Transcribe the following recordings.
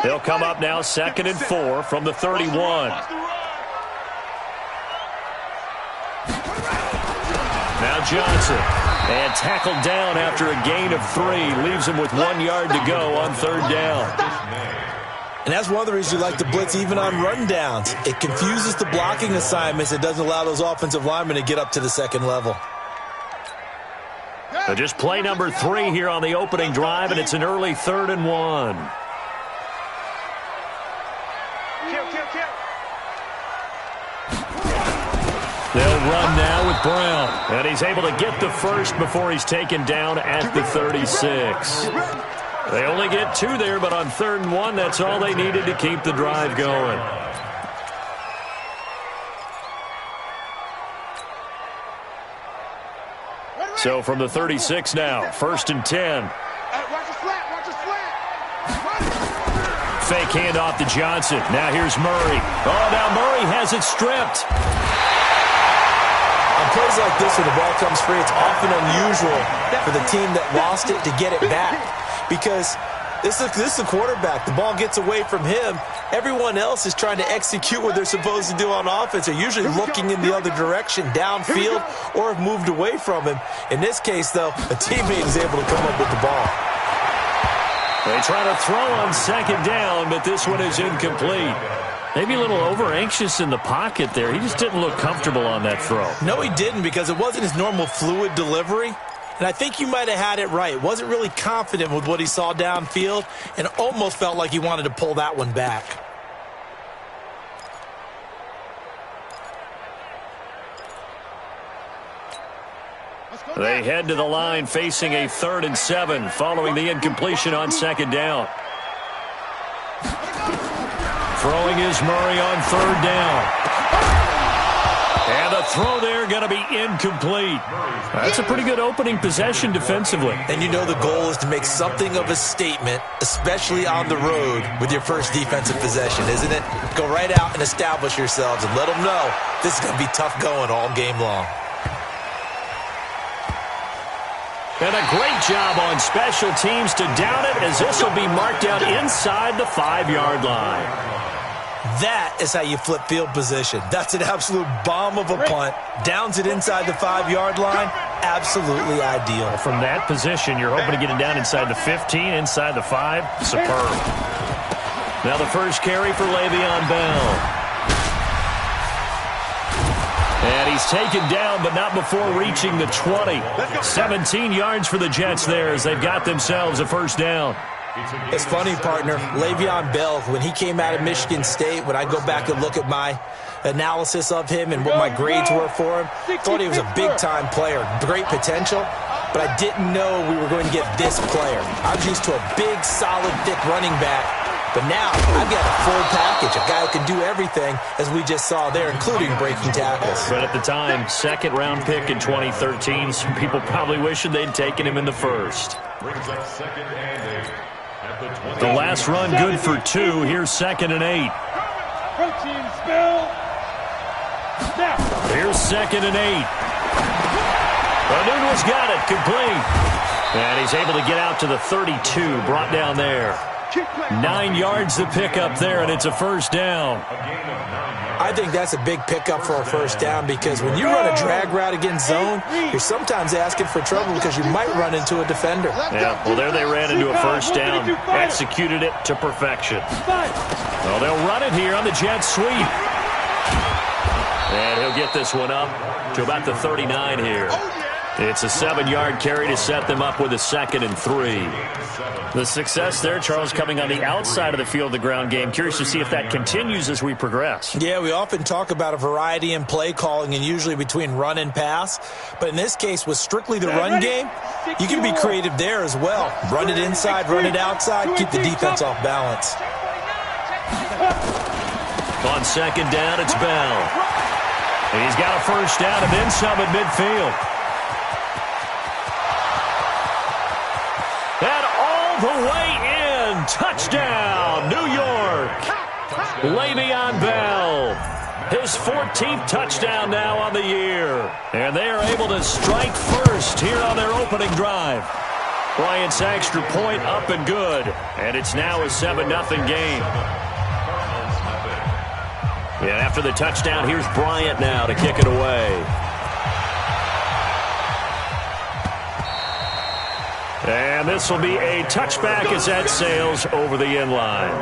They'll come up now 2nd and 4 from the 31. Now Johnson. And tackled down after a gain of 3. Leaves him with 1 yard to go on 3rd down. And that's one of the reasons you like to blitz even on run downs. It confuses the blocking assignments. It doesn't allow those offensive linemen to get up to the second level. So just play number 3 here on the opening drive, and it's an early 3rd and 1. They'll run now with Brown. And he's able to get the first before he's taken down at the 36. They only get 2 there, but on 3rd and 1, that's all they needed to keep the drive going. So from the 36 now, 1st and 10. Fake handoff to Johnson. Now here's Murray. Oh, now Murray has it stripped. On plays like this where the ball comes free, it's often unusual for the team that lost it to get it back. Because this is the quarterback. The ball gets away from him. Everyone else is trying to execute what they're supposed to do on offense. They're usually looking in the other direction, downfield, or have moved away from him. In this case, though, a teammate is able to come up with the ball. They try to throw on 2nd down, but this one is incomplete. Maybe a little over-anxious in the pocket there. He just didn't look comfortable on that throw. No, he didn't, because it wasn't his normal fluid delivery. And I think you might have had it right. Wasn't really confident with what he saw downfield and almost felt like he wanted to pull that one back. They head to the line facing a 3rd and 7 following the incompletion on 2nd down. Throwing is Murray on 3rd down. And the throw there going to be incomplete. That's a pretty good opening possession defensively. And you know the goal is to make something of a statement, especially on the road with your first defensive possession, isn't it? Go right out and establish yourselves and let them know this is going to be tough going all game long. And a great job on special teams to down it, as this will be marked out inside the 5-yard line. That is how you flip field position. That's an absolute bomb of a punt. Downs it inside the 5-yard line. Absolutely ideal. From that position, you're hoping to get it down inside the 15, inside the 5. Superb. Now the first carry for Le'Veon Bell. And he's taken down, but not before reaching the 20. 17 yards for the Jets there as they've got themselves a 1st down. It's funny, partner. Le'Veon Bell, when he came out of Michigan State, when I go back and look at my analysis of him and what my grades were for him, thought he was a big-time player, great potential, but I didn't know we were going to get this player. I was used to a big, solid, thick running back, but now I've got a full package, a guy who can do everything, as we just saw there, including breaking tackles. But at the time, 2nd-round pick in 2013, some people probably wishing they'd taken him in the 1st. The last run good for 2. Here's 2nd and 8. Here's 2nd and 8. Nunez got it, complete. And he's able to get out to the 32, brought down there. 9 yards to pick up there, and it's a 1st down. I think that's a big pickup for a 1st down, because when you run a drag route against zone, you're sometimes asking for trouble because you might run into a defender. Yeah, well, there they ran into a 1st down. Executed it to perfection. Well, they'll run it here on the jet sweep. And he'll get this one up to about the 39 here. It's a 7-yard carry to set them up with a 2nd and 3. The success there, Charles, coming on the outside of the field, the ground game. Curious to see if that continues as we progress. Yeah, we often talk about a variety in play calling and usually between run and pass. But in this case, with strictly the run game, you can be creative there as well. Run it inside, run it outside, keep the defense off balance. On 2nd down, it's Bell. And he's got a 1st down and then some at midfield. And all the way in. Touchdown, New York. Le'Veon Bell. His 14th touchdown now on the year. And they are able to strike first here on their opening drive. Bryant's extra point up and good. And it's now a 7-0 game. Yeah, after the touchdown, here's Bryant now to kick it away. And this will be a touchback as that sails over the end line.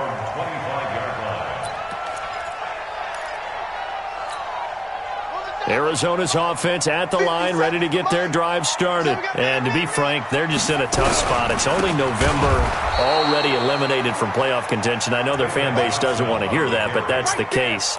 Arizona's offense at the line, ready to get their drive started. And to be frank, they're just in a tough spot. It's only November, already eliminated from playoff contention. I know their fan base doesn't want to hear that, but that's the case.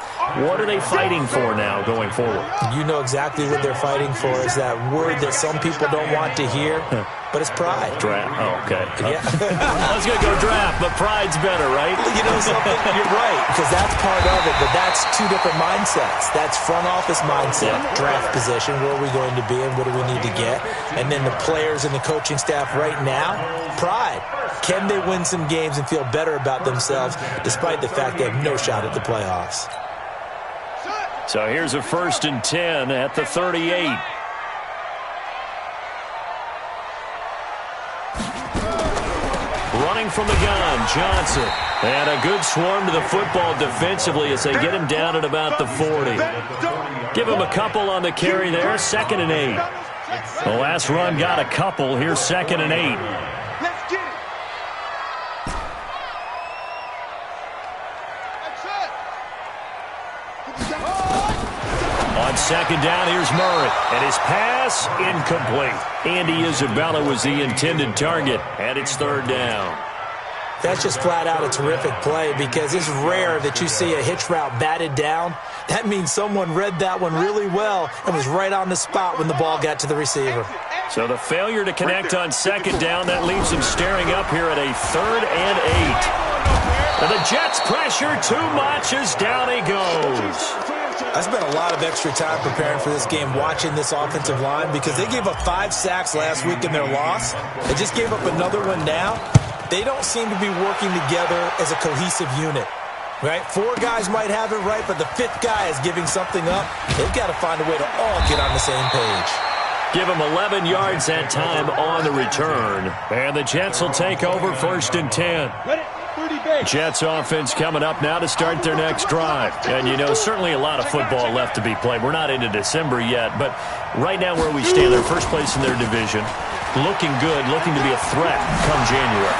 What are they fighting for now going forward? You know exactly what they're fighting for is that word that some people don't want to hear, but it's pride. Draft. Oh, okay. Yeah. I was going to go draft, but pride's better, right? You know something? You're right, because that's part of it, but that's two different mindsets. That's front office mindset, draft position, where are we going to be and what do we need to get? And then the players and the coaching staff right now, pride. Can they win some games and feel better about themselves despite the fact they have no shot at the playoffs? So here's a 1st and 10 at the 38. Running from the gun, Johnson. And a good swarm to the football defensively as they get him down at about the 40. Give him a couple on the carry there, 2nd and 8. The last run got a couple. Here's 2nd and 8. On 2nd down, here's Murray. And his pass, incomplete. Andy Isabella was the intended target, and it's 3rd down. That's just flat out a terrific play because it's rare that you see a hitch route batted down. That means someone read that one really well and was right on the spot when the ball got to the receiver. So the failure to connect on 2nd down, that leaves him staring up here at a 3rd and 8. And the Jets pressure too much as down he goes. I spent a lot of extra time preparing for this game watching this offensive line because they gave up 5 sacks last week in their loss. They just gave up another one now. They don't seem to be working together as a cohesive unit, right? 4 guys might have it right, but the 5th guy is giving something up. They've got to find a way to all get on the same page. Give them 11 yards that time on the return. And the Jets will take over 1st and 10. Jets offense coming up now to start their next drive. And, you know, certainly a lot of football left to be played. We're not into December yet, but right now where we stand, they're first place in their division. Looking good, looking to be a threat come January.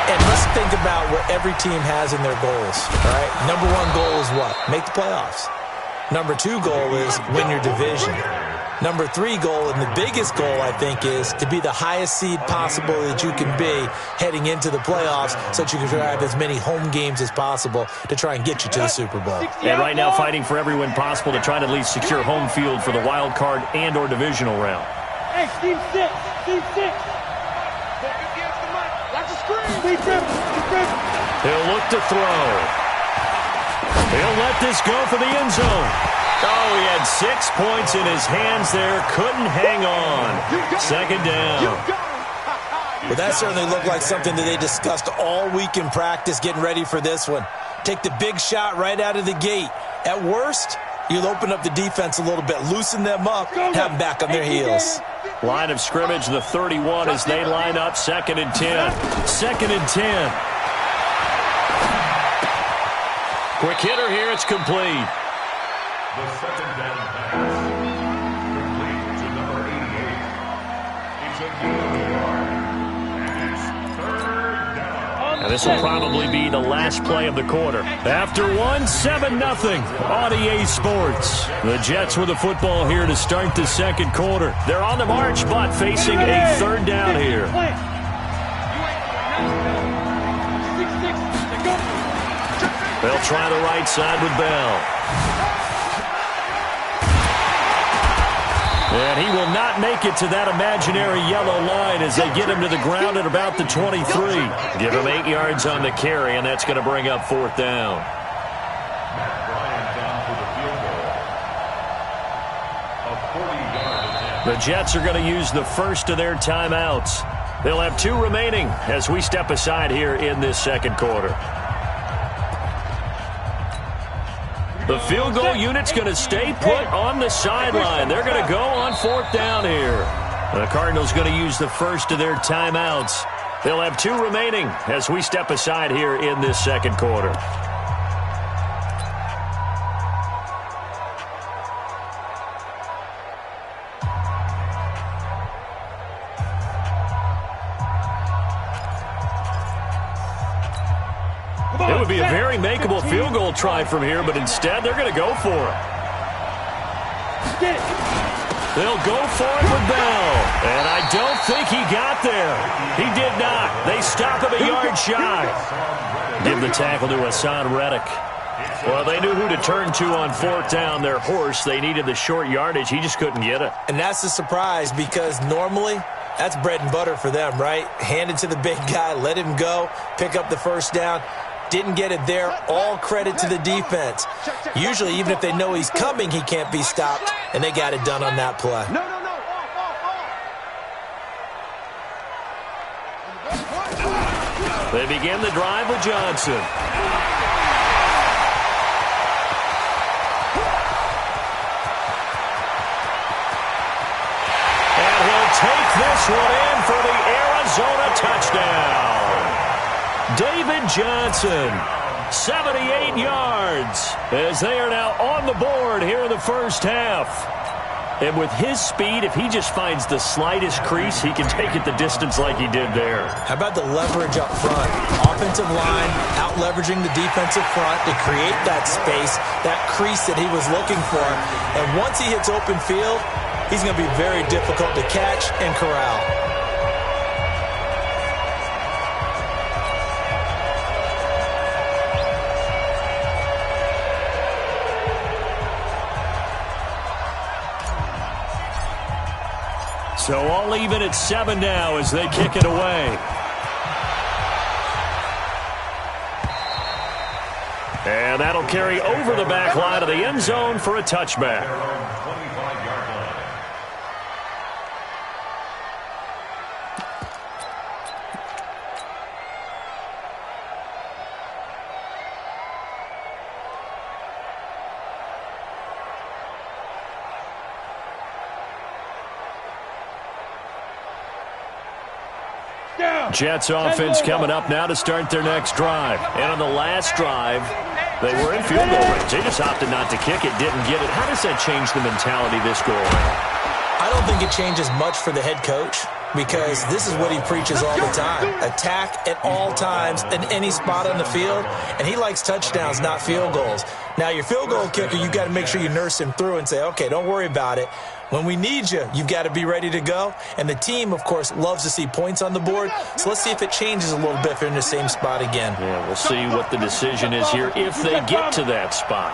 And let's think about what every team has in their goals, all right? Number 1 goal is what? Make the playoffs. Number 2 goal is win your division. Number 3 goal, and the biggest goal, I think, is to be the highest seed possible that you can be heading into the playoffs so that you can have as many home games as possible to try and get you to the Super Bowl. And right now fighting for every win possible to try to at least secure home field for the wild card and or divisional round. Hey, Team 6. Team 6. He'll look to throw. He'll let this go for the end zone. Oh, he had 6 points in his hands there. Couldn't hang on. 2nd down. Well, that certainly looked like something that they discussed all week in practice getting ready for this one. Take the big shot right out of the gate. At worst, you'll open up the defense a little bit, loosen them up, have them back on their heels. Line of scrimmage, the 31 as they line up 2nd and 10. 2nd and 10. Quick hitter here, it's complete. The 2nd down pass, complete to number 88. It's a good yard, and it's 3rd down. And this will probably be the last play of the quarter. After 7-0 on EA Sports. The Jets with the football here to start the 2nd quarter. They're on the march, but facing a 3rd down here. They'll try the right side with Bell. And he will not make it to that imaginary yellow line as they get him to the ground at about the 23. Give him 8 yards on the carry, and that's going to bring up 4th down. The Jets are going to use the first of their timeouts. They'll have 2 remaining as we step aside here in this 2nd quarter. The field goal unit's going to stay put on the sideline. They're going to go on 4th down here. The Cardinals going to use the first of their timeouts. They'll have 2 remaining as we step aside here in this second quarter. It would be a very makeable field goal try from here, but instead they're going to go for it. They'll go for it with Bell. And I don't think he got there. He did not. They stop him a yard shy. Give the tackle to Hassan Reddick. Well, they knew who to turn to on 4th down. Their horse, they needed the short yardage. He just couldn't get it. And that's a surprise because normally that's bread and butter for them, right? Hand it to the big guy, let him go, pick up the first down. Didn't get it there. All credit to the defense. Usually, even if they know he's coming, he can't be stopped, and they got it done on that play. They begin the drive with Johnson. And he'll take this one in for the Arizona touchdown. David Johnson, 78 yards, as they are now on the board here in the first half. And with his speed, if he just finds the slightest crease, he can take it the distance like he did there. How about the leverage up front? Offensive line out-leveraging the defensive front to create that space, that crease that he was looking for. And once he hits open field, he's going to be very difficult to catch and corral. So all even at 7 now as they kick it away. And that'll carry over the back line of the end zone for a touchback. Jets offense coming up now to start their next drive. And on the last drive, they were in field goal range. They just opted not to kick it, didn't get it. How does that change the mentality this go around? I don't think it changes much for the head coach because this is what he preaches all the time. Attack at all times in any spot on the field, and he likes touchdowns, not field goals. Now, your field goal kicker, you've got to make sure you nurse him through and say, okay, don't worry about it. When we need you, you've got to be ready to go. And the team, of course, loves to see points on the board. So let's see if it changes a little bit if they're in the same spot again. Yeah, we'll see what the decision is here if they get to that spot.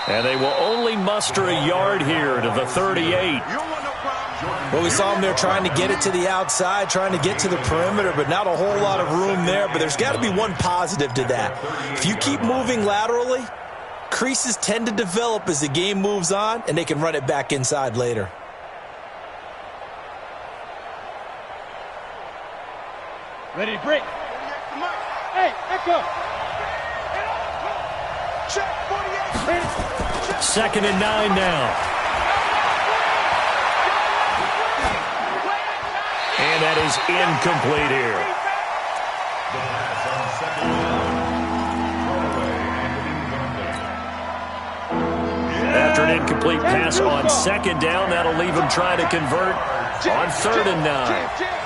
And they will only muster a yard here to the 38. Well, we saw him there trying to get it to the outside, trying to get to the perimeter, but not a whole lot of room there. But there's got to be one positive to that. If you keep moving laterally, creases tend to develop as the game moves on, and they can run it back inside later. Ready to break. Hey, echo. Check 48. 2nd and 9 now. And that is incomplete here. After an incomplete pass on 2nd down, that'll leave him trying to convert on 3rd and 9.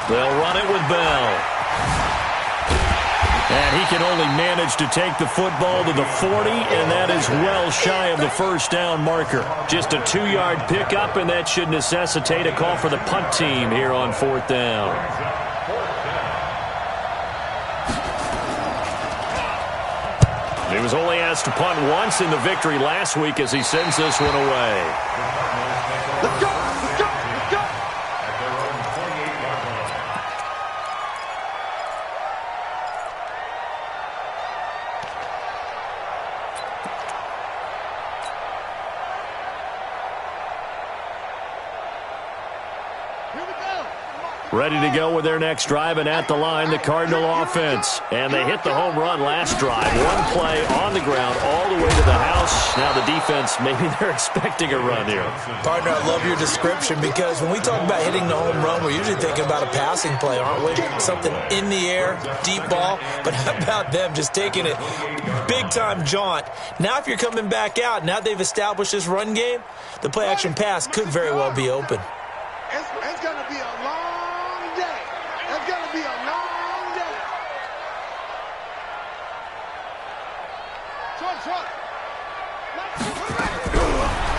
They'll run it with Bell. And he can only manage to take the football to the 40, and that is well shy of the first down marker. Just a 2-yard pickup, and that should necessitate a call for the punt team here on 4th down. He was only asked to punt once in the victory last week as he sends this one away. Let's go! Let's go! Let's go! Here we go. Ready to go with their next drive, and at the line, the Cardinal offense. And they hit the home run last drive. One play on the ground all the way to the house. Now the defense, maybe they're expecting a run here. Partner, I love your description because when we talk about hitting the home run, we're usually thinking about a passing play, aren't we? Something in the air, deep ball. But how about them just taking it big-time jaunt? Now if you're coming back out, now they've established this run game, the play-action pass could very well be open. It's going to be a long day. It's going to be a long day.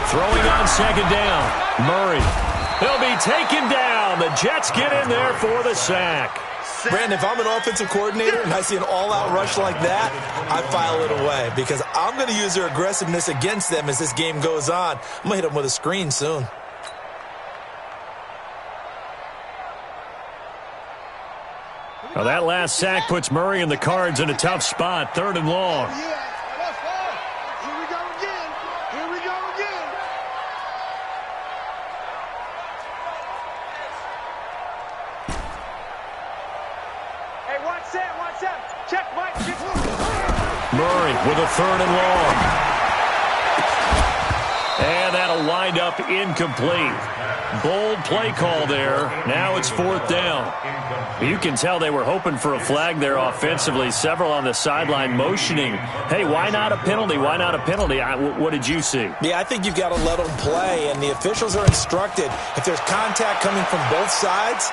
Throwing on second down. Murray. He'll be taken down. The Jets get in there for the sack. Brandon, if I'm an offensive coordinator and I see an all-out rush like that, I file it away because I'm going to use their aggressiveness against them as this game goes on. I'm going to hit them with a screen soon. Well, that last sack puts Murray and the Cards in a tough spot, 3rd and long. Here we go again. Here we go again. Hey, watch that, watch that. Check, Mike. Murray with a 3rd and long. And that'll wind up incomplete. Bold play call there. Now it's 4th down. You can tell they were hoping for a flag there offensively. Several on the sideline motioning. Hey, why not a penalty? Why not a penalty? What did you see? Yeah, I think you've got to let them play, and the officials are instructed. If there's contact coming from both sides,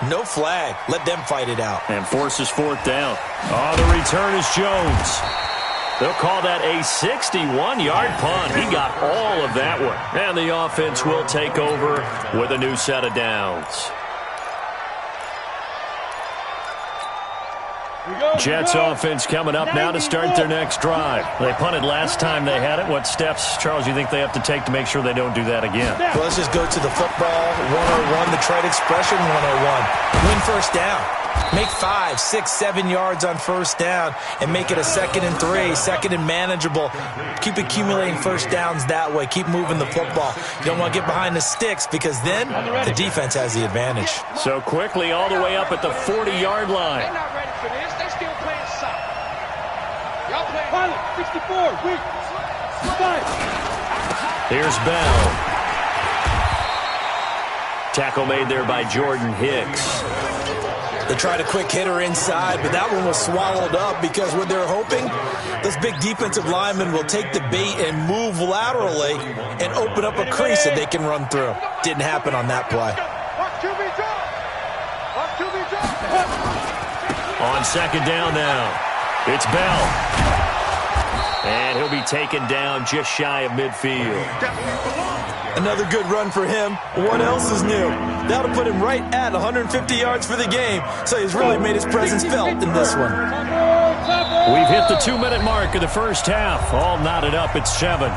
no flag. Let them fight it out. And forces 4th down. Oh, the return is Jones. They'll call that a 61-yard punt. He got all of that one. And the offense will take over with a new set of downs. Jets offense coming up now to start their next drive. They punted last time they had it. What steps, Charles, you think they have to take to make sure they don't do that again? Well, let's just go to the football 101, the trade expression 101. Win first down. Make 5, 6, 7 yards on first down and make it a 2nd and 3, 2nd and manageable. Keep accumulating first downs that way. Keep moving the football. You don't want to get behind the sticks because then the defense has the advantage. So quickly all the way up at the 40-yard line. They're not ready for this. They still playing soft. Y'all playing Pilot, 64, weak. 5. Here's Bell. Tackle made there by Jordan Hicks. They tried a quick hitter inside, but that one was swallowed up because what they're hoping, this big defensive lineman will take the bait and move laterally and open up a crease that they can run through. Didn't happen on that play. On second down now, it's Bell. And he'll be taken down just shy of midfield. Another good run for him. What else is new? That'll put him right at 150 yards for the game, so he's really made his presence felt in this one. We've hit the 2-minute mark of the first half. All knotted up at 7.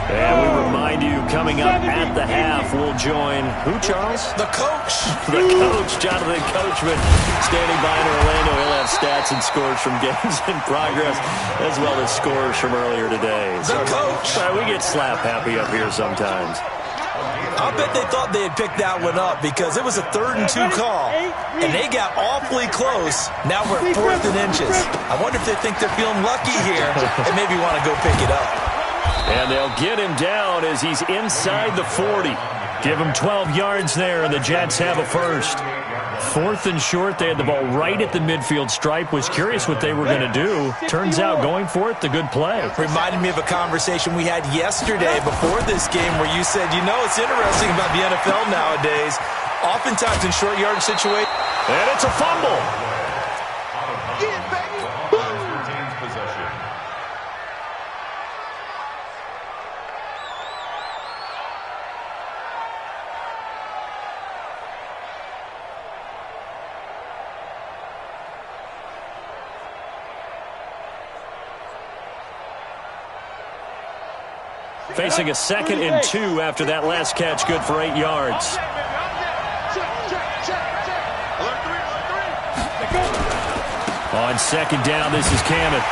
And we remind you, coming up at the half, we'll join who, Charles? The coach. The coach, Jonathan Coachman, standing by in Orlando. He'll have stats and scores from games in progress, as well as scores from earlier today. The coach. We get slap happy up here sometimes. I'll bet they thought they had picked that one up because it was a 3rd and 2 call, and they got awfully close. Now we're at 4th and inches. I wonder if they think they're feeling lucky here and maybe want to go pick it up. And they'll get him down as he's inside the 40. Give him 12 yards there, and the Jets have a first. 4th and short, they had the ball right at the midfield stripe. Was curious what they were going to do. Turns out going for it, the good play. Reminded me of a conversation we had yesterday before this game where you said, you know, it's interesting about the NFL nowadays. Oftentimes in short yardage situations. And it's a fumble. Facing a 2nd and 2 after that last catch, good for 8 yards. On second down, this is Cammett.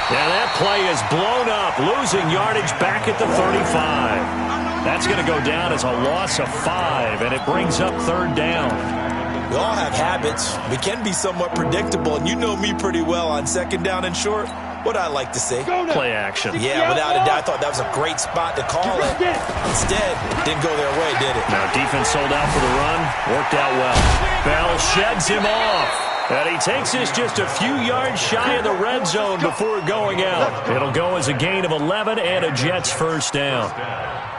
Yeah, that play is blown up, losing yardage back at the 35. That's going to go down as a loss of 5, and it brings up 3rd down. We all have habits. We can be somewhat predictable, and you know me pretty well on 2nd down and short. What I like to say? Play action. Yeah, without a doubt, I thought that was a great spot to call it. Instead, didn't go their way, did it? Now defense sold out for the run. Worked out well. Bell sheds him off. And he takes us just a few yards shy of the red zone before going out. It'll go as a gain of 11 and a Jets 1st down.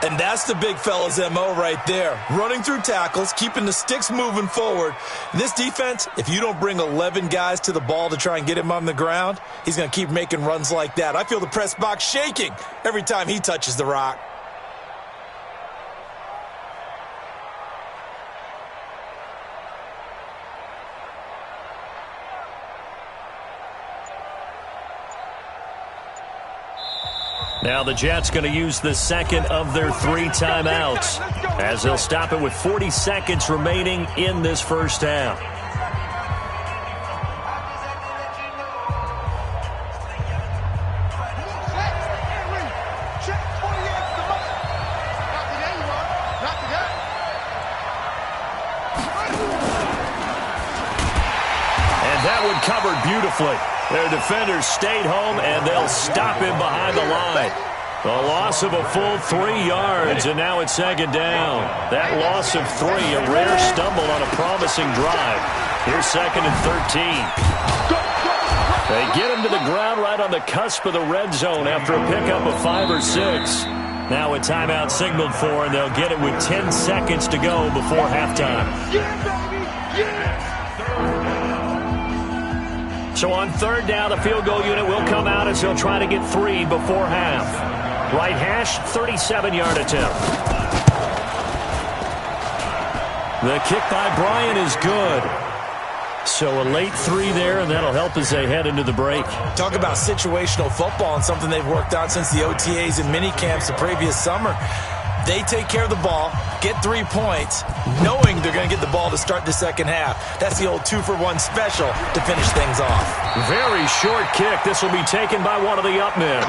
And that's the big fella's MO right there. Running through tackles, keeping the sticks moving forward. This defense, if you don't bring 11 guys to the ball to try and get him on the ground, he's going to keep making runs like that. I feel the press box shaking every time he touches the rock. Now the Jets going to use the 2nd of their 3 timeouts as they'll stop it with 40 seconds remaining in this 1st half. And that one covered beautifully. Their defenders stayed home, and they'll stop him behind the line. A loss of a full 3 yards, and now it's 2nd down. That loss of 3, a rare stumble on a promising drive. Here's 2nd and 13. They get him to the ground right on the cusp of the red zone after a pickup of 5 or 6. Now a timeout signaled for, and they'll get it with 10 seconds to go before halftime. So on 3rd down, the field goal unit will come out as they'll try to get 3 before half. Right hash, 37-yard attempt. The kick by Bryan is good. So a late 3 there, and that'll help as they head into the break. Talk about situational football and something they've worked on since the OTAs and mini camps the previous summer. They take care of the ball, get 3 points, knowing they're going to get the ball to start the 2nd half. That's the old 2-for-1 special to finish things off. Very short kick. This will be taken by one of the up men.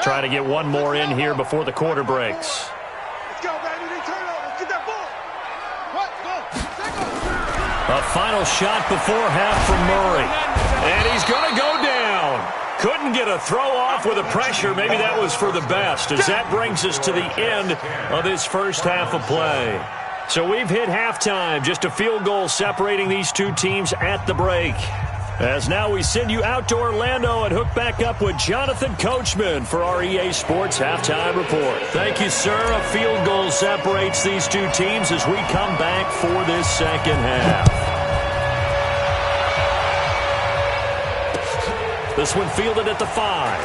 Try to get one more in here before the quarter breaks. Let's go, baby. They turn over. Get that ball. A final shot before half from Murray. And he's going to go down. Couldn't get a throw off with the pressure. Maybe that was for the best, as that brings us to the end of this 1st half of play. So we've hit halftime. Just a field goal separating these 2 teams at the break. As now we send you out to Orlando and hook back up with Jonathan Coachman for our EA Sports Halftime Report. Thank you, sir. A field goal separates these 2 teams as we come back for this 2nd half. This one fielded at the 5.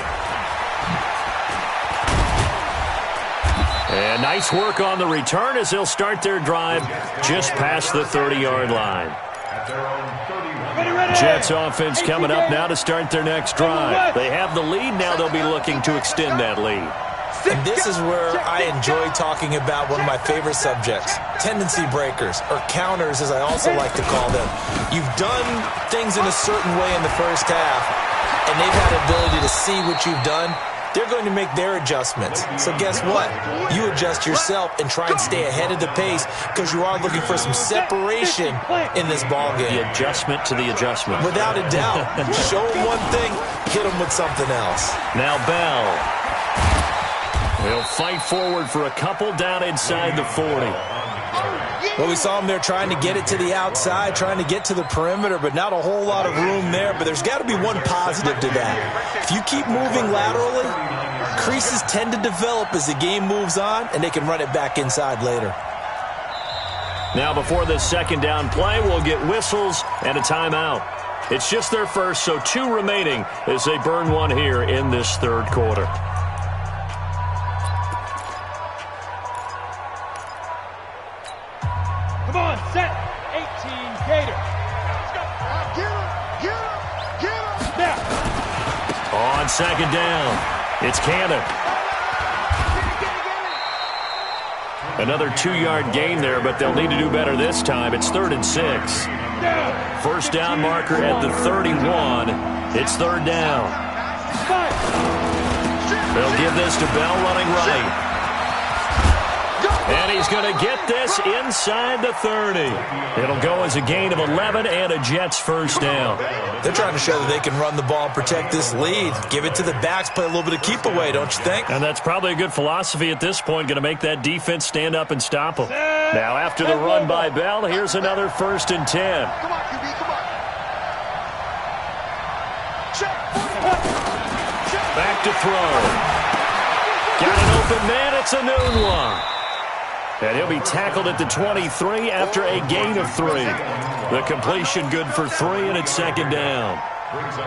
And nice work on the return as they'll start their drive just past the 30-yard line. Jets offense coming up now to start their next drive. They have the lead. Now they'll be looking to extend that lead. And this is where I enjoy talking about one of my favorite subjects, tendency breakers, or counters as I also like to call them. You've done things in a certain way in the 1st half, and they've had the ability to see what you've done. They're going to make their adjustments. So guess what? You adjust yourself and try and stay ahead of the pace because you are looking for some separation in this ball game. The adjustment to the adjustment. Without a doubt. Show them one thing, hit them with something else. Now Bell. He'll fight forward for a couple down inside the 40. Well, we saw him there trying to get it to the outside, trying to get to the perimeter, but not a whole lot of room there. But there's got to be one positive to that. If you keep moving laterally, creases tend to develop as the game moves on, and they can run it back inside later. Now before this 2nd down play, we'll get whistles and a timeout. It's just their first, so 2 remaining as they burn one here in this 3rd quarter. Come on, set. 18, Gator. Get him. Now. On 2nd down, it's Cannon. Another 2-yard gain there, but they'll need to do better this time. It's 3rd and 6. First down marker at the 31. It's 3rd down. They'll give this to Bell running right. And he's going to get this inside the 30. It'll go as a gain of 11 and a Jets first down. They're trying to show that they can run the ball and protect this lead. Give it to the backs, play a little bit of keep away, don't you think? And that's probably a good philosophy at this point, going to make that defense stand up and stop them. Now after the run by Bell, here's another 1st and 10. Come on, QB, come on. Back to throw. Got an open man, it's a noon one. And he'll be tackled at the 23 after a gain of 3. The completion good for 3, and it's 2nd down.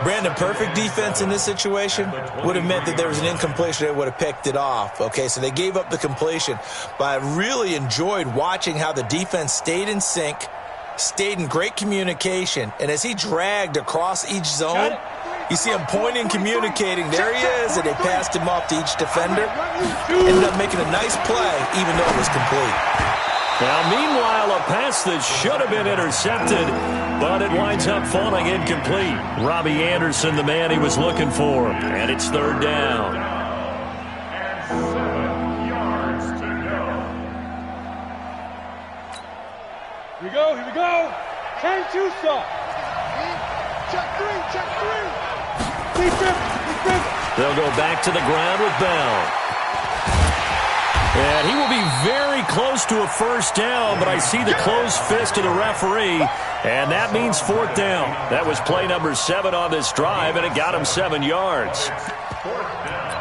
Brandon, perfect defense in this situation would have meant that there was an incompletion. They would have picked it off. Okay, so they gave up the completion. But I really enjoyed watching how the defense stayed in sync, stayed in great communication, and as he dragged across each zone, you see him pointing, communicating. There he is, and they passed him off to each defender. Ended up making a nice play, even though it was complete. Now, meanwhile, a pass that should have been intercepted, but it winds up falling incomplete. Robbie Anderson, the man he was looking for, and it's 3rd down. And 7 yards to go. Here we go. 10-2 stop. Check 3, check 3. They'll go back to the ground with Bell. And he will be very close to a first down, but I see the closed fist of the referee, and that means 4th down. That was play number 7 on this drive, and it got him 7 yards. 4th down.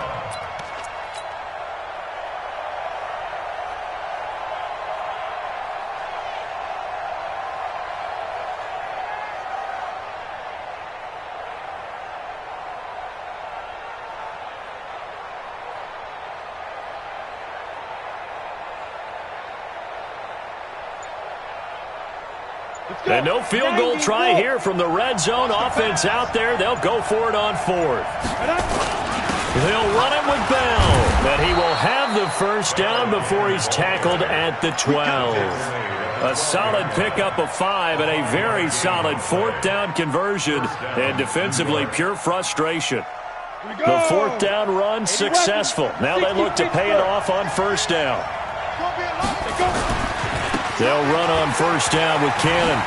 And no field goal try here from the red zone. Offense out there. They'll go for it on 4th. They'll run it with Bell. But he will have the first down before he's tackled at the 12. A solid pickup of 5 and a very solid 4th down conversion. And defensively, pure frustration. The 4th down run successful. Now they look to pay it off on first down. They'll run on first down with Cannon.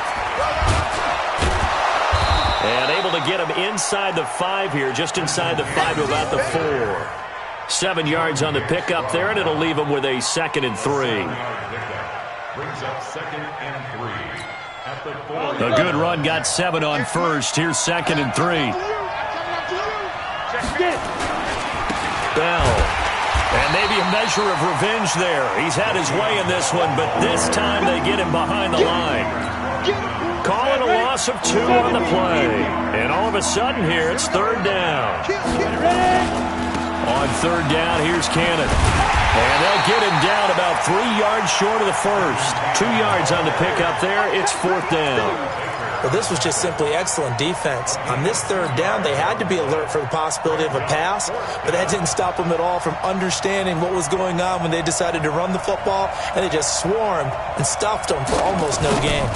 And able to get him inside the 5 here, just inside the 5 to about the 4. 7 yards on the pickup there, and it'll leave him with a 2nd and 3. Brings up 2nd and 3 at the 4. A good run got 7 on first. Here's 2nd and 3. Bell. And maybe a measure of revenge there. He's had his way in this one, but this time they get him behind the line. Calling a loss of 2 on the play. And all of a sudden here, it's 3rd down. On 3rd down, here's Cannon. And they'll get him down about 3 yards short of the first. 2 yards on the pickup there. It's 4th down. Well, this was just simply excellent defense. On this 3rd down, they had to be alert for the possibility of a pass, but that didn't stop them at all from understanding what was going on when they decided to run the football, and they just swarmed and stuffed them for almost no gain.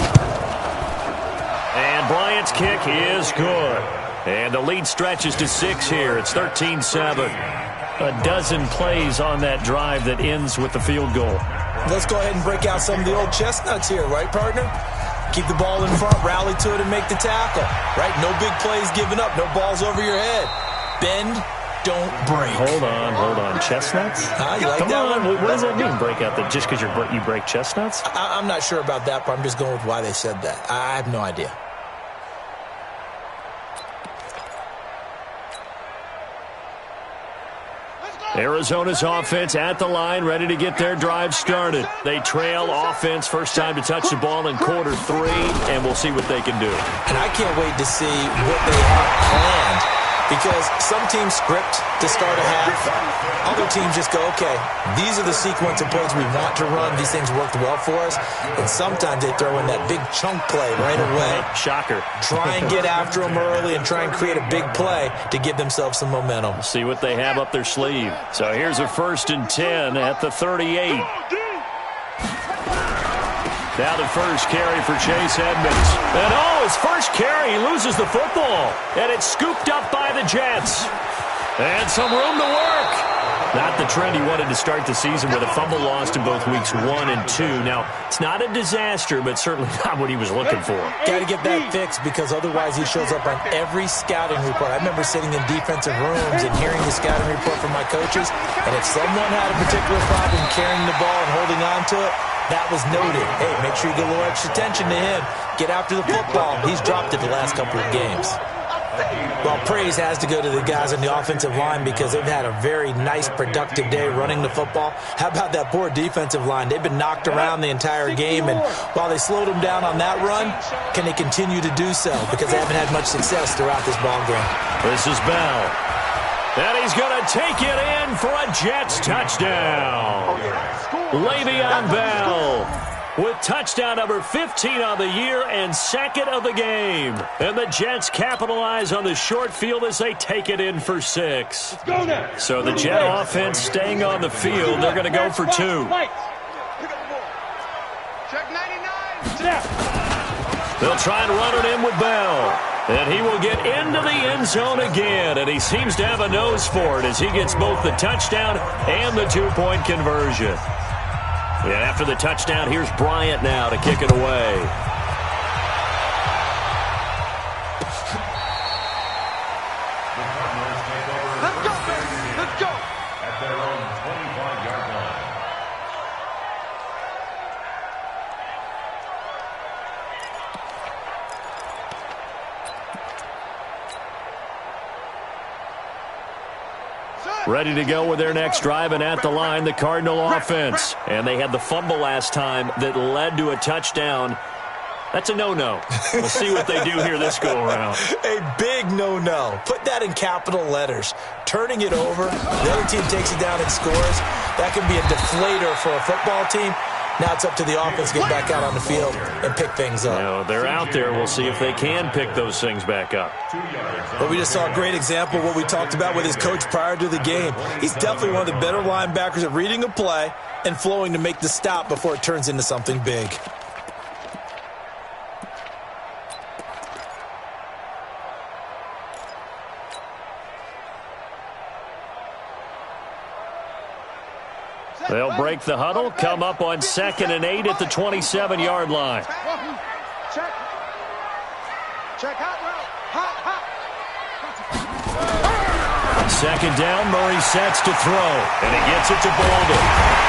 And Bryant's kick is good. And the lead stretches to 6 here. It's 13-7. A dozen plays on that drive that ends with the field goal. Let's go ahead and break out some of the old chestnuts here, right, partner? Keep the ball in front, rally to it, and make the tackle. Right? No big plays given up. No balls over your head. Bend, don't break. Hold on. Chestnuts? You like Come that on. one? What does that mean, break out? Just because you break chestnuts? I'm not sure about that, but I'm just going with why they said that. I have no idea. Arizona's offense at the line, ready to get their drive started. They trail offense, first time to touch the ball in quarter 3, and we'll see what they can do. And I can't wait to see what they have planned, because some teams script to start a half. Other teams just go, okay, these are the sequence of plays we want to run. These things worked well for us. And sometimes they throw in that big chunk play right away. Shocker. Try and get after them early and try and create a big play to give themselves some momentum. See what they have up their sleeve. So here's a 1st and 10 at the 38. Now the first carry for Chase Edmonds. And his first carry, he loses the football. And it's scooped up by the Jets. And some room to work. Not the trend he wanted to start the season with a fumble lost in both weeks 1 and 2. Now, it's not a disaster, but certainly not what he was looking for. Got to get that fixed because otherwise he shows up on every scouting report. I remember sitting in defensive rooms and hearing the scouting report from my coaches, and if someone had a particular problem carrying the ball and holding on to it, that was noted. Hey, make sure you get a little extra attention to him. Get after the football. He's dropped it the last couple of games. Well, praise has to go to the guys on the offensive line because they've had a very nice, productive day running the football. How about that poor defensive line? They've been knocked around the entire game, and while they slowed them down on that run, can they continue to do so? Because they haven't had much success throughout this ball game. This is Bell. And he's going to take it in for a Jets touchdown. Le'Veon Bell with touchdown number 15 on the year and second of the game. And the Jets capitalize on the short field as they take it in for 6. So the Jet offense staying on the field. They're going to go for 2. Check 99. They'll try and run it in with Bell. And he will get into the end zone again. And he seems to have a nose for it as he gets both the touchdown and the 2-point conversion. And after the touchdown, here's Bryant now to kick it away. Let's go, baby. Let's go. At their own 25-yard line. Ready to go with their next drive, and at the line, the Cardinal offense. And they had the fumble last time that led to a touchdown. That's a no-no. We'll see what they do here this go-around. A big no-no. Put that in capital letters. Turning it over, the other team takes it down and scores. That can be a deflator for a football team. Now it's up to the offense to get back out on the field and pick things up. No, they're out there. We'll see if they can pick those things back up. But we just saw a great example of what we talked about with his coach prior to the game. He's definitely one of the better linebackers at reading a play and flowing to make the stop before it turns into something big. They'll break the huddle, come up on 2nd and 8 at the 27-yard line. Check. Check hot route. Hot. 2nd down, Murray sets to throw, and he gets it to Bolden.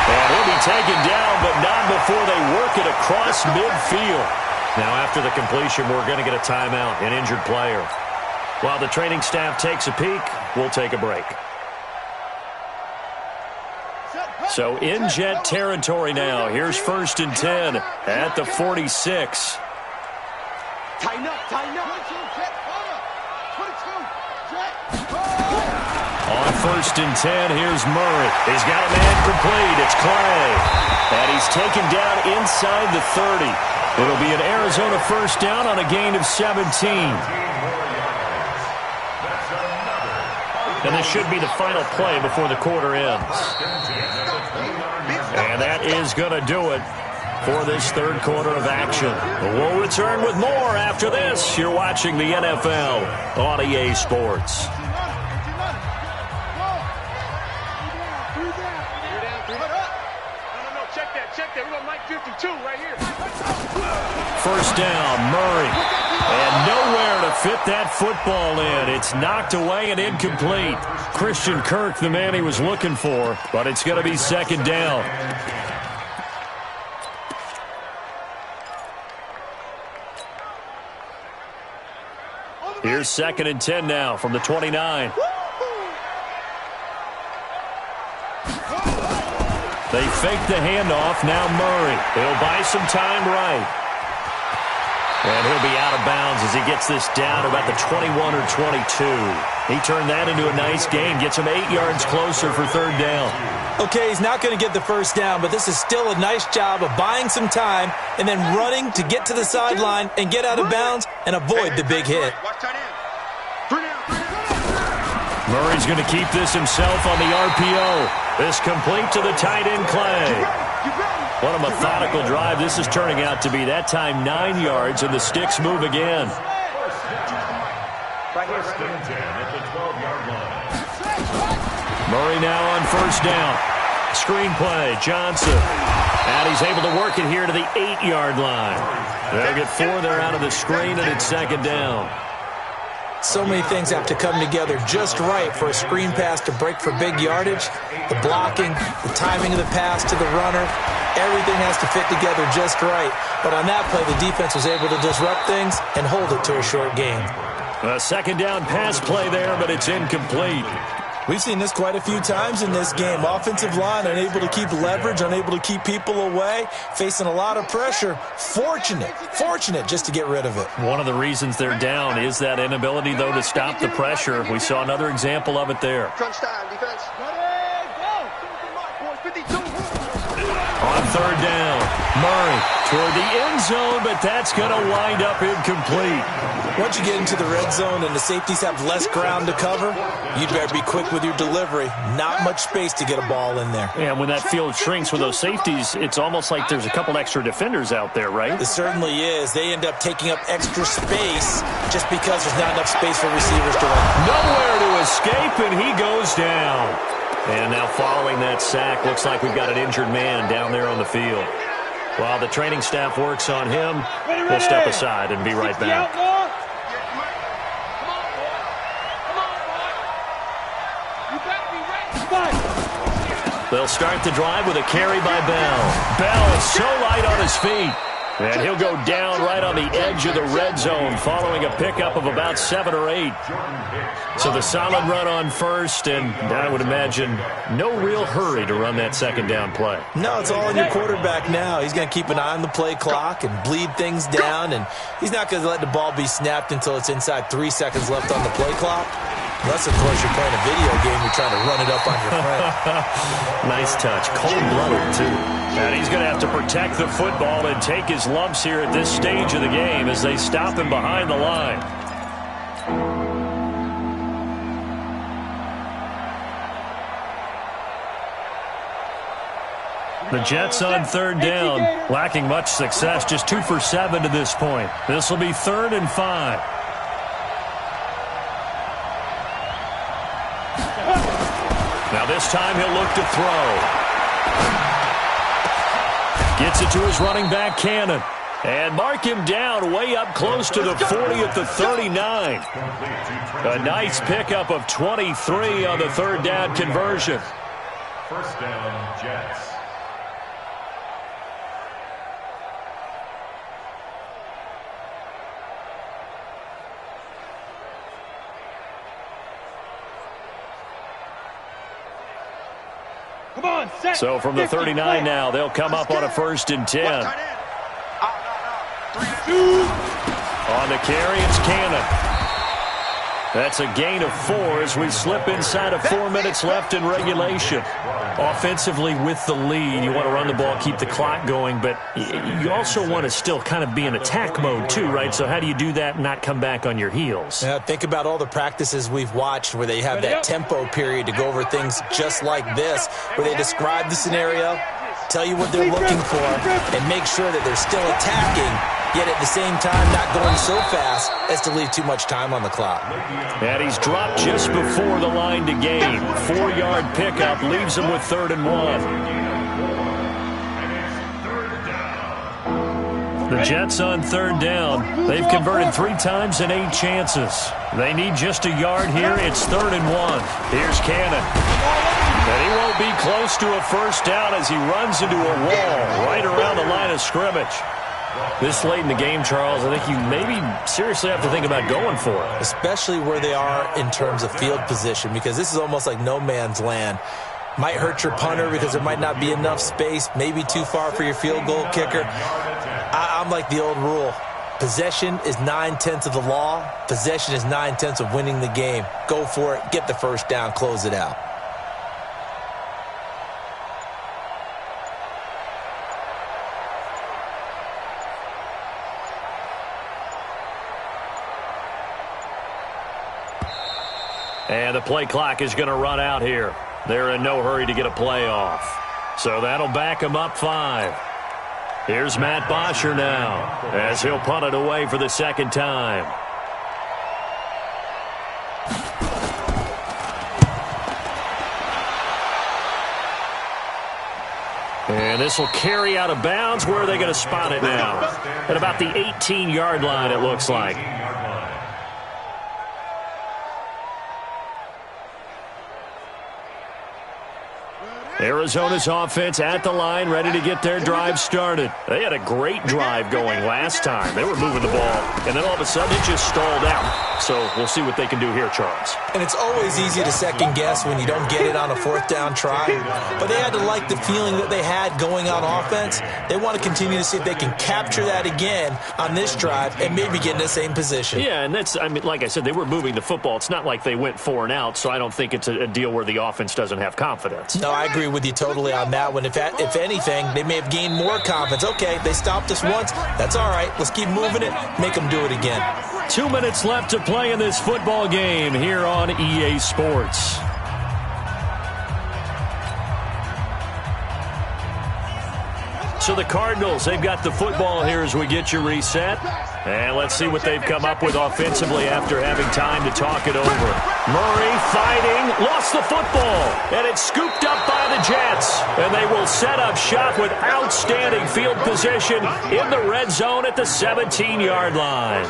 And he'll be taken down, but not before they work it across midfield. Now, after the completion, we're going to get a timeout, an injured player. While the training staff takes a peek, we'll take a break. So in Jet territory now. Here's 1st and 10 at the 46. Tighten up. 22, Jet. 22, Jet. On 1st and 10, here's Murray. He's got a man complete. It's Clay. And he's taken down inside the 30. It'll be an Arizona 1st down on a gain of 17. And this should be the final play before the quarter ends. And that is going to do it for this 3rd quarter of action. We'll return with more after this. You're watching the NFL on EA Sports. Check that. We're on Mike 52 right here. 1st down, Murray. And nowhere to fit that football in. It's knocked away and incomplete. Christian Kirk, the man he was looking for, but it's going to be 2nd down. Here's 2nd and 10 now from the 29. They fake the handoff. Now Murray. He'll buy some time right. And he'll be out of bounds as he gets this down about the 21 or 22. He turned that into a nice gain. Gets him 8 yards closer for 3rd down. Okay, he's not going to get the 1st down, but this is still a nice job of buying some time and then running to get to the sideline and get out of bounds and avoid the big hit. Murray's going to keep this himself on the RPO. This complete to the tight end, Clay. What a methodical drive. This is turning out to be, that time, 9 yards, and the sticks move again. First and 10 at the 12-yard line. Murray now on first down. Screenplay, Johnson. And he's able to work it here to the 8-yard line. They'll get 4 there out of the screen, and it's second down. So many things have to come together just right for a screen pass to break for big yardage. The blocking, the timing of the pass to the runner, everything has to fit together just right. But on that play, the defense was able to disrupt things and hold it to a short gain. A second down pass play there, but it's incomplete. We've seen this quite a few times in this game. Offensive line unable to keep leverage, unable to keep people away, facing a lot of pressure. Fortunate just to get rid of it. One of the reasons they're down is that inability, though, to stop the pressure. We saw another example of it there. Crunch time, defense. On third down, Murray toward the end zone, but that's going to wind up incomplete. Once you get into the red zone and the safeties have less ground to cover, you better be quick with your delivery. Not much space to get a ball in there. And when that field shrinks with those safeties, it's almost like there's a couple extra defenders out there, right? It certainly is. They end up taking up extra space just because there's not enough space for receivers to run. Nowhere to escape, and he goes down. And now following that sack, looks like we've got an injured man down there on the field. While the training staff works on him, we'll step aside and be right back. They'll start the drive with a carry by Bell. Bell is so light on his feet. And he'll go down right on the edge of the red zone following a pickup of about 7 or 8. So the solid run on first, and I would imagine no real hurry to run that second down play. No, it's all on your quarterback now. He's going to keep an eye on the play clock and bleed things down, and he's not going to let the ball be snapped until it's inside 3 seconds left on the play clock. Unless, of course, you're playing a video game, you're trying to run it up on your friend. Nice touch. Cold-blooded, too. And he's going to have to protect the football and take his lumps here at this stage of the game as they stop him behind the line. The Jets on third down, lacking much success, just 2 for 7 to this point. This will be 3rd and 5. Now this time he'll look to throw. Gets it to his running back, Cannon. And mark him down way up close to the 40 at the 39. A nice pickup of 23 on the third down conversion. First down, Jets. So from the 39 now, they'll come up on a 1st and 10. On the carry, it's Cannon. That's a gain of 4 as we slip inside of 4 minutes left in regulation. Offensively with the lead, you want to run the ball, keep the clock going, but you also want to still kind of be in attack mode too, right? So how do you do that and not come back on your heels? Yeah, think about all the practices we've watched where they have that tempo period to go over things just like this, where they describe the scenario, tell you what they're looking for, and make sure that they're still attacking, yet at the same time not going so fast as to leave too much time on the clock. And he's dropped just before the line to gain. 4-yard pickup leaves him with 3rd and 1. The Jets on third down. They've converted 3 times in 8 chances. They need just a yard here. It's 3rd and 1. Here's Cannon. And he won't be close to a first down as he runs into a wall right around the line of scrimmage. This late in the game, Charles, I think you maybe seriously have to think about going for it. Especially where they are in terms of field position, because this is almost like no man's land. Might hurt your punter because there might not be enough space, maybe too far for your field goal kicker. I'm like the old rule. Possession is 9/10 of the law. Possession is 9/10 of winning the game. Go for it. Get the first down. Close it out. And the play clock is going to run out here. They're in no hurry to get a play off. So that'll back them up 5. Here's Matt Bosher now as he'll punt it away for the second time. And this will carry out of bounds. Where are they going to spot it now? At about the 18-yard line, it looks like. Arizona's offense at the line, ready to get their drive started. They had a great drive going last time. They were moving the ball, and then all of a sudden it just stalled out. So we'll see what they can do here, Charles. And it's always easy to second guess when you don't get it on a fourth down try. But they had to like the feeling that they had going on offense. They want to continue to see if they can capture that again on this drive and maybe get in the same position. Yeah, and that's, I mean, like I said, they were moving the football. It's not like they went 4 and out, so I don't think it's a deal where the offense doesn't have confidence. No, I agree with you totally on that one. If anything, they may have gained more confidence. Okay, they stopped us once. That's all right. Let's keep moving it. Make them do it again. 2 minutes left to play in this football game here on EA Sports. So the Cardinals, they've got the football here as we get you reset. And let's see what they've come up with offensively after having time to talk it over. Murray fighting, lost the football, and it's scooped up by the Jets. And they will set up shop with outstanding field position in the red zone at the 17-yard line.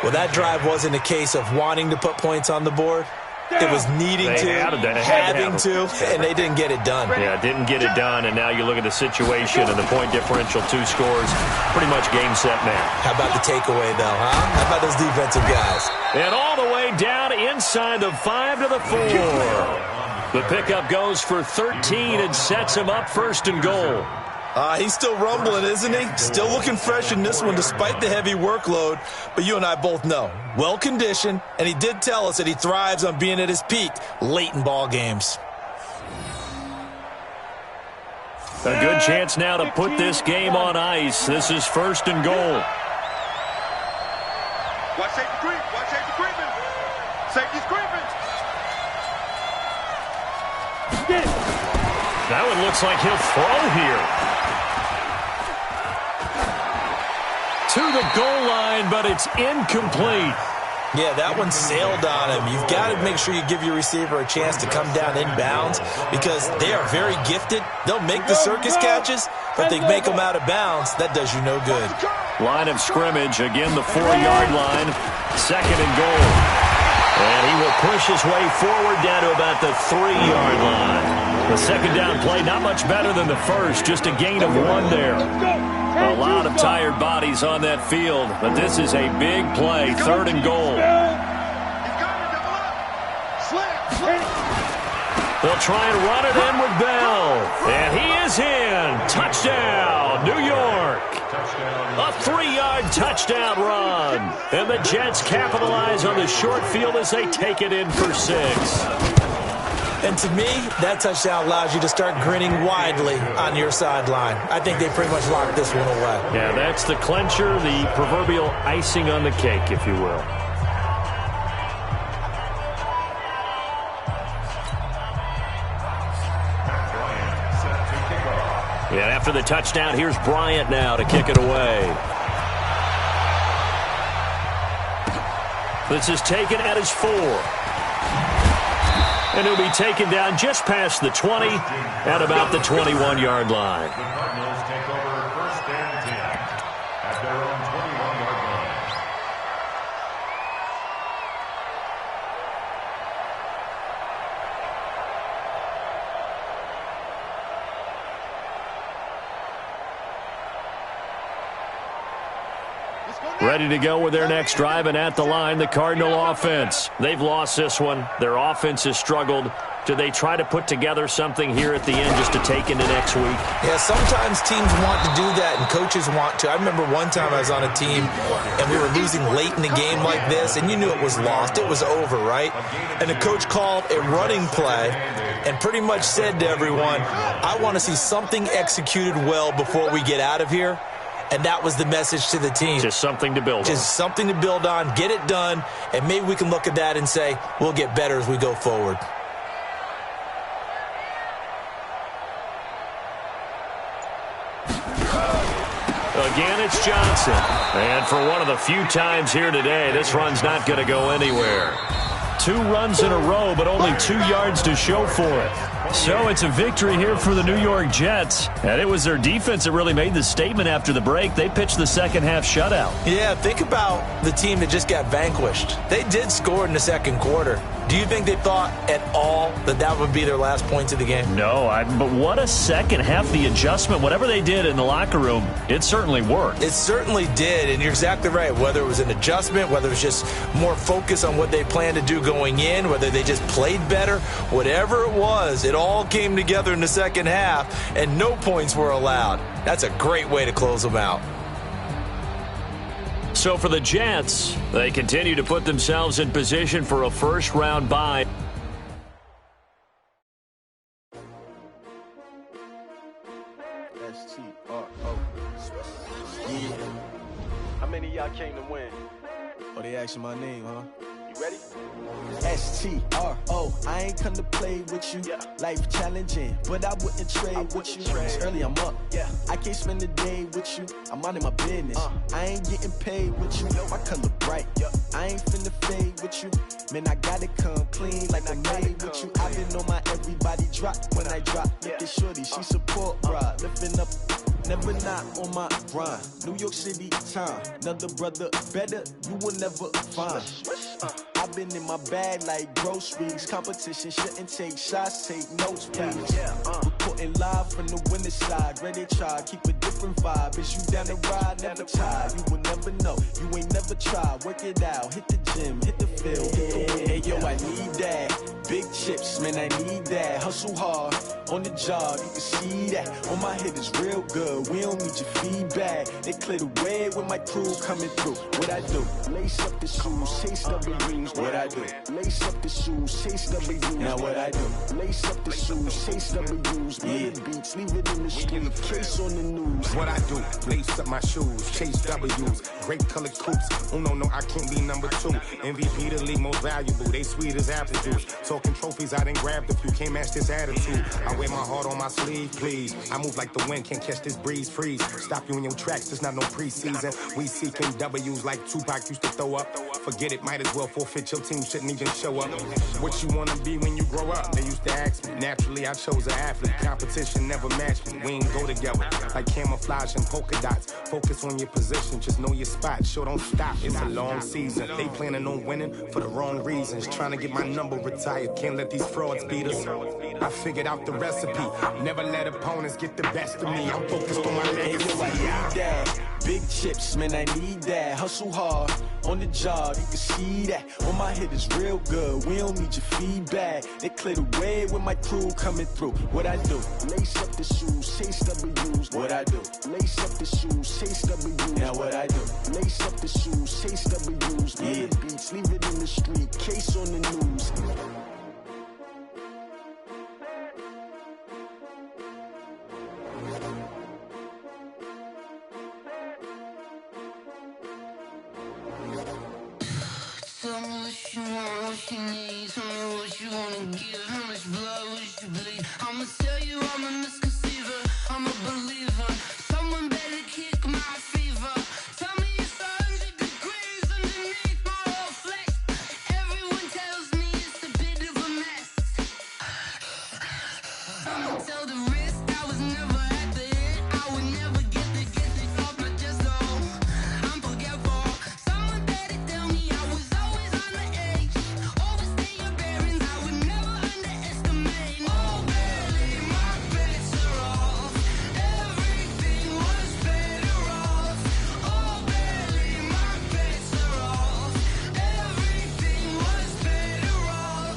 Well, that drive wasn't a case of wanting to put points on the board. It was needing to, having to, and they didn't get it done. Yeah, didn't get it done, and now you look at the situation and the point differential, 2 scores, pretty much game, set, man. How about the takeaway, though, huh? How about those defensive guys? And all the way down inside the 5 to the 4. The pickup goes for 13 and sets him up first and goal. He's still rumbling, isn't he? Still looking fresh in this one despite the heavy workload. But you and I both know, well-conditioned, and he did tell us that he thrives on being at his peak late in ball games. A good chance now to put this game on ice. This is first and goal. Watch safety creep. Watch safety creeping. Safety's creeping. That one looks like he'll throw here. To the goal line, but it's incomplete. Yeah, that one sailed on him. You've got to make sure you give your receiver a chance to come down inbounds because they are very gifted. They'll make the circus catches, but they make them out of bounds. That does you no good. Line of scrimmage, again the 4-yard line. Second and goal. And he will push his way forward down to about the 3-yard line. The second down play, not much better than the first, just a gain of 1 there. A lot of tired bodies on that field, but this is a big play, third and goal. They'll try and run it in with Bell, and he is in. Touchdown, New York. A 3-yard touchdown run, and the Jets capitalize on the short field as they take it in for 6. And to me, that touchdown allows you to start grinning widely on your sideline. I think they pretty much locked this one away. Yeah, that's the clincher, the proverbial icing on the cake, if you will. And after the touchdown, here's Bryant now to kick it away. This is taken at his 4. And he'll be taken down just past the 20 at about the 21-yard line. The Cardinals take over first and 10 at their own 21-yard line. Ready to go with their next drive, and at the line, the Cardinal offense. They've lost this one. Their offense has struggled. Do they try to put together something here at the end just to take into next week? Yeah, sometimes teams want to do that, and coaches want to. I remember one time I was on a team, and we were losing late in the game like this, and you knew it was lost. It was over, right? And the coach called a running play and pretty much said to everyone, I want to see something executed well before we get out of here. And that was the message to the team. Just something to build on. Just something to build on, get it done, and maybe we can look at that and say, we'll get better as we go forward. again, it's Johnson. And for one of the few times here today, this run's not going to go anywhere. 2 runs in a row, but only 2 yards to show for it. So it's a victory here for the New York Jets. And it was their defense that really made the statement after the break. They pitched the second half shutout. Yeah, think about the team that just got vanquished. They did score in the second quarter. Do you think they thought at all that that would be their last points of the game? No, but what a second half. The adjustment, whatever they did in the locker room, it certainly worked. It certainly did, and you're exactly right. Whether it was an adjustment, whether it was just more focus on what they planned to do going in, whether they just played better, whatever it was, it all came together in the second half, and no points were allowed. That's a great way to close them out. So for the Jets, they continue to put themselves in position for a first-round bye. S-T-R-O. Yeah. How many of y'all came to win? Oh, they asking my name, huh? You ready? S-T-R-O. I ain't come to play with you. Yeah. Life challenging, but I wouldn't trade with you. It's early, I'm up. Yeah. I can't spend the day with you. I'm minding my business. I ain't getting paid with you. My color bright. I ain't finna fade with you. Man, I gotta come clean like I'm made with you. I've been on my everybody drop when I drop. Look at shorty, she support, bruh. Lifting up. Never not on my grind. New York City time. Another brother better, you will never find. I've been in my bag like groceries. Competition shouldn't take shots, take notes, please. Reporting live from the winning side. Ready to try, keep a different vibe. Is you down the ride, never tired. You will never know, you ain't never tried. Work it out, hit the gym, hit the field, hit the wind. Hey yo, I need that. Big chips, man, I need that. Hustle hard, on the job, you can see that. On my head is real good, we don't need your feedback. They clear the way with my crew coming through. What I do? Lace up the shoes, chase W's. What I do? Lace up the shoes, chase W's. Now what I do? Lace up the shoes, chase W's. Yeah. Beats, leave it in the street, case on the news. What I do? Lace up my shoes, chase W's. Great colored coops. Oh no, I can't be number 2. MVP the league most valuable. They sweet as apple juice. Talking trophies, I done grabbed a few. Can't match this attitude. I wear my heart on my sleeve, please. I move like the wind, can't catch this breeze. Freeze. Stop you in your tracks, there's not no preseason. We seeking W's like Tupac used to throw up. Forget it, might as well forfeit. Your team shouldn't even show up. What you wanna be when you grow up? They used to ask me. Naturally, I chose an athlete. Competition never matched me. We ain't go together like camouflage and polka dots. Focus on your position, just know your spot. Sure, don't stop. It's a long season. They planning on winning for the wrong reasons. Trying to get my number retired. Can't let these frauds beat us. I figured out the recipe. Never let opponents get the best of me. I'm focused on my legacy. I need that. Big chips, man, I need that. Hustle hard, on the job, you can see that. On my head is real good, we don't need your feedback. They clear the way with my crew coming through. What I do? Lace up the shoes, chase W's. What I do? Lace up the shoes, chase W's. Now what I do? Lace up the shoes, chase W's. Yeah. Beats, leave it in the street, case on the news. Tell me what you want, what you need. Tell me what you wanna give. How much blood would you bleed? I'ma tell you I'm a misconceiver. I'm a believer. Someone better kick my fever. Tell me it's 100 degrees underneath my whole flesh. Everyone tells me it's a bit of a mess. I'ma tell the risk I was never at the end. I would never get it off my chest. Oh, I'm forgetful. Someone better tell me I was always on the edge. Overstay your bearings, I would never underestimate. Oh, barely, my bets are off. Everything was better off. Oh, barely, my bets are off. Everything was better off.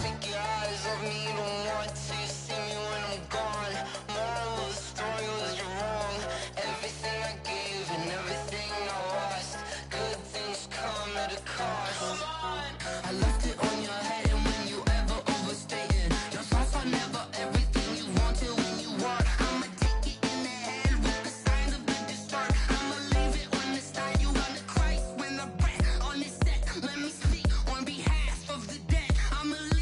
Take your eyes off me, don't want to see me when I'm gone. Moral of the story was you're wrong. Everything I gave and everything I lost. Good things come at a cost. I left it on your head, and when you ever overstay it, your thoughts are never everything you wanted when you want. I'ma take it in the head with the signs of a distort. I'ma leave it on the side. You wanna Christ when the breath on this set. Let me speak on behalf of the dead. I'ma leave